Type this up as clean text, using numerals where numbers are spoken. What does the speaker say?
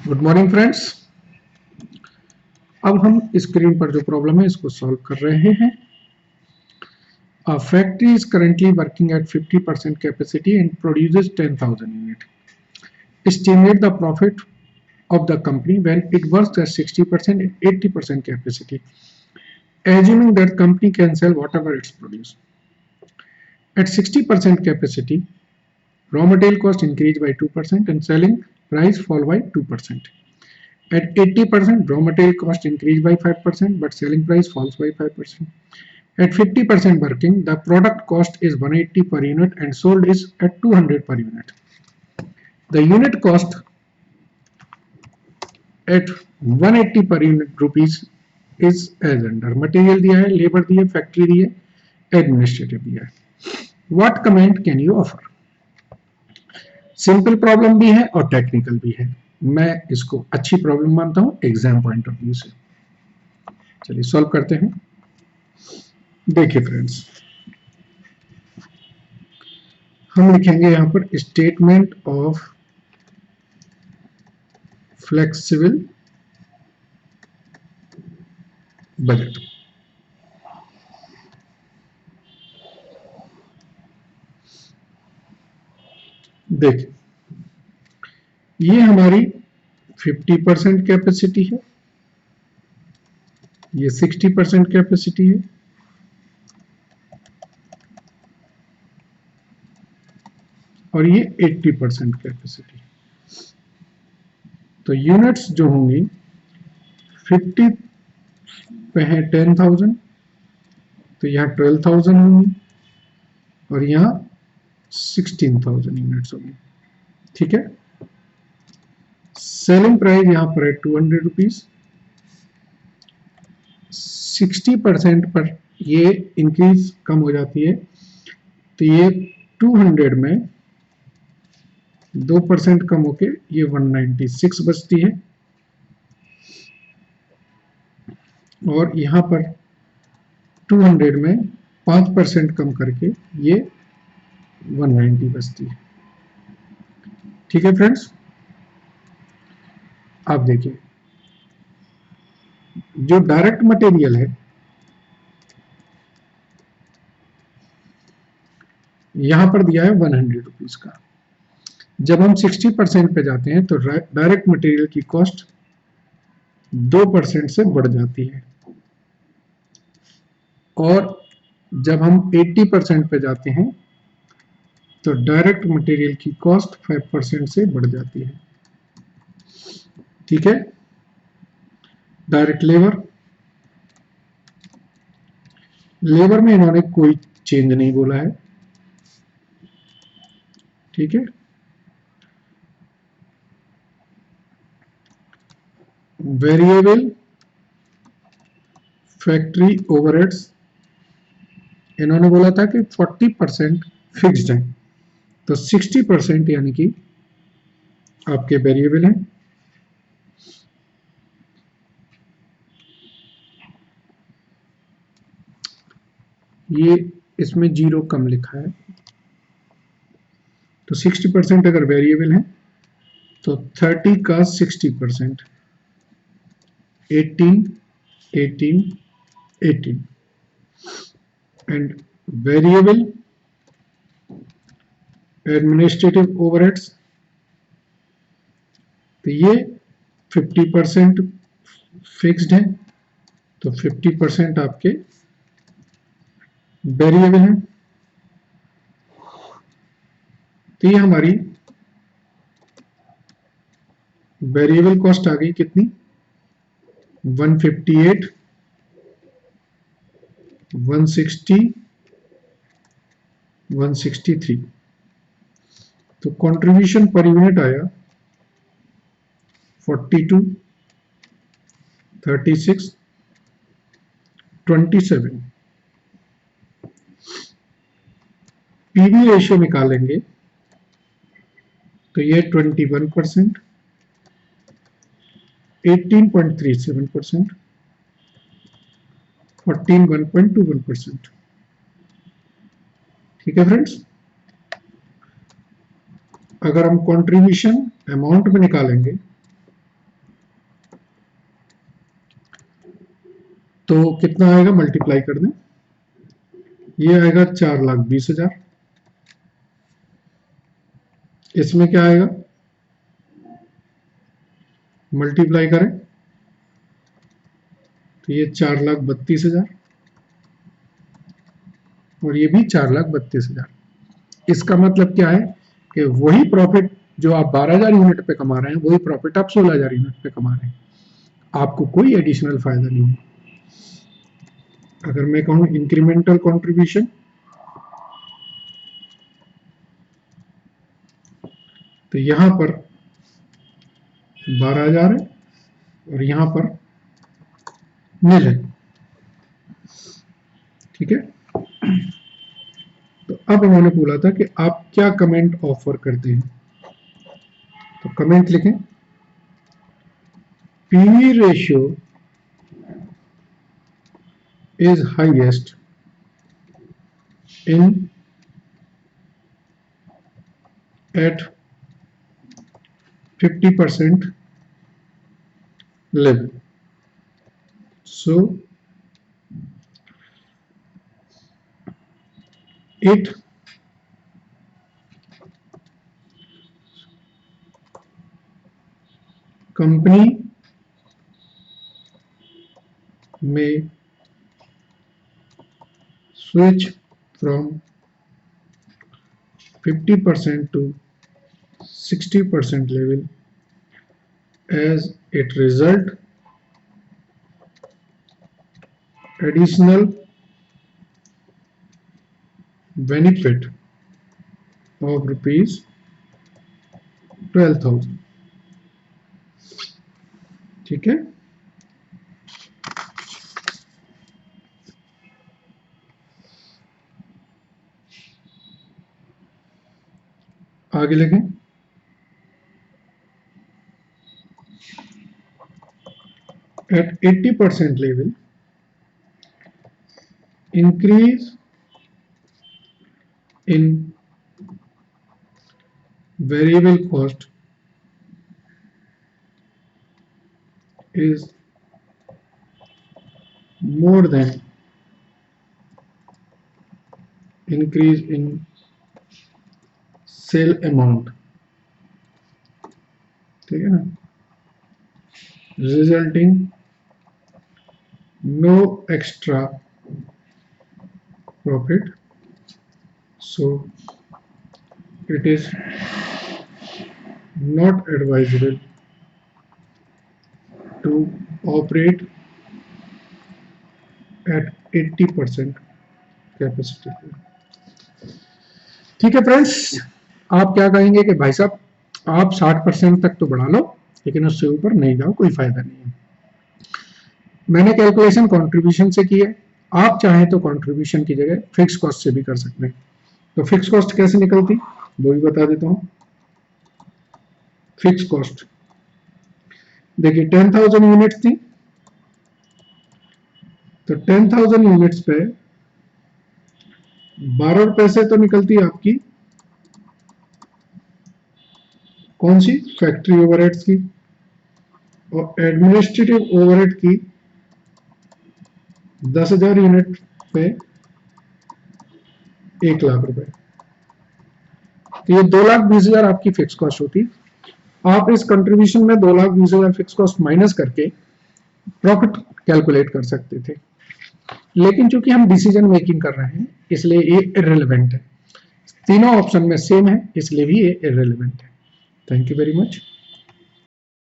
Good morning friends. अब हम screen पर जो प्रॉब्लम है इसको सॉल्व कर रहे हैं। A factory is currently working at 50% capacity and produces 10,000 units. Estimate the profit of the company when it works at 60% and 80% capacity, assuming that company can sell whatever it's produced. At 60% capacity, raw material cost increase by 2% and selling price fall by 2%. At 80%, raw material cost increase by 5%, but selling price falls by 5%. At 50% working, the product cost is 180 per unit and sold is at 200 per unit. The unit cost at 180 per unit rupees is as under. Material दिया है, labour दी है, factory दी है, administrative दिया है. What comment can you offer? Simple problem भी है और technical भी है. मैं इसको अच्छी प्रॉब्लम मानता हूं एग्जाम पॉइंट ऑफ व्यू से. चलिए सॉल्व करते हैं. देखिए फ्रेंड्स, हम लिखेंगे यहां पर स्टेटमेंट ऑफ फ्लेक्सिबल बजट. देखिए, ये हमारी 50% कैपेसिटी है, ये 60% कैपेसिटी है, और ये 80% कैपेसिटी. तो यूनिट्स जो होंगी 50 पे है 10,000, तो यहाँ 12,000 होंगी और यहाँ 16,000 यूनिट्स होंगी. ठीक है. सेलिंग प्राइस यहाँ पर है 200 रुपीज. 60% पर ये इंक्रीज कम हो जाती है, तो ये 200 में 2% कम होके ये 196 बचती है, और यहां पर 200 में 5% कम करके ये 190 बचती है. ठीक है फ्रेंड्स, आप देखिए जो डायरेक्ट मटेरियल है यहां पर दिया है 100 रुपीज का. जब हम 60% पे जाते हैं तो डायरेक्ट मटेरियल की कॉस्ट 2% से बढ़ जाती है, और जब हम 80% पे जाते हैं तो डायरेक्ट मटेरियल की कॉस्ट 5% से बढ़ जाती है. ठीक है. डायरेक्ट लेबर में इन्होंने कोई चेंज नहीं बोला है. ठीक है. वेरिएबल फैक्ट्री ओवरहेड्स इन्होंने बोला था कि 40% फिक्स्ड है, तो 60% यानी कि आपके वेरिएबल हैं. ये इसमें 0 कम लिखा है, तो 60% अगर वेरिएबल है तो 30 का 60%, 18, 18, 18. एंड वेरिएबल एडमिनिस्ट्रेटिव ओवरहेड्स, तो ये 50% फिक्स्ड है, तो 50% आपके वेरिएबल है. तो ये हमारी वेरिएबल कॉस्ट आ गई कितनी, 158, 160, 163. तो कंट्रीब्यूशन पर यूनिट आया 42, 36, 27. पीवी रेशियो निकालेंगे तो ये 21%, 18.37%, 141.21%. ठीक है फ्रेंड्स. अगर हम कंट्रीब्यूशन अमाउंट में निकालेंगे तो कितना आएगा, मल्टीप्लाई कर दें, ये आएगा 4,20,000। इसमें क्या आएगा, मल्टीप्लाई करें तो ये 4,32,000 और ये भी 4,32,000। इसका मतलब क्या है कि वही प्रॉफिट जो आप 12,000 यूनिट पे कमा रहे हैं, वही प्रॉफिट आप 16,000 यूनिट पे कमा रहे हैं। आपको कोई एडिशनल फायदा नहीं है। अगर मैं कहूं इंक्रीमेंटल कंट्रीब्यूशन, तो यहां पर 12,000 है और यहां पर नील है। ठीक है, तो अब उन्होंने बोला था कि आप क्या कमेंट ऑफर करते हैं, तो कमेंट लिखें, PV ratio is highest in at 50% level. So it company may switch from 50% to 60% level as it result additional benefit of rupees 12,000। ठीक है, आगे लिखें, at 80% level increase in variable cost is more than increase in sale amount। ठीक है ना, resulting no extra profit, so it is not advisable to operate at 80% capacity. ठीक है friends, आप क्या कहेंगे कि भाई साहब आप 60% तक तो बढ़ा लो, लेकिन उससे ऊपर नहीं जाओ, कोई फायदा नहीं है। मैंने कैलकुलेशन कंट्रीब्यूशन से की है, आप चाहें तो कंट्रीब्यूशन की जगह फिक्स कॉस्ट से भी कर सकते हैं। तो फिक्स कॉस्ट कैसे निकलती वो भी बता देता हूं। फिक्स कॉस्ट देखिए 10,000 यूनिट्स थी, तो 10,000 यूनिट्स पे 12 रुपए से तो निकलती है आपकी कौन सी, फैक्ट्री ओवरहेड्स की, और एडमिनिस्ट्रेटिव ओवरहेड की 10,000 यूनिट पे 1,00,000 रुपए। तो ये 2,20,000 आपकी फिक्स कॉस्ट होती। आप इस कंट्रीब्यूशन में 2,20,000 फिक्स कॉस्ट माइनस करके प्रॉफिट कैलकुलेट कर सकते थे, लेकिन चूंकि हम डिसीजन मेकिंग कर रहे हैं इसलिए ये इररिलेवेंट है। तीनों ऑप्शन में सेम है, इसलिए भी ये इररिलेवेंट है। Thank you very much.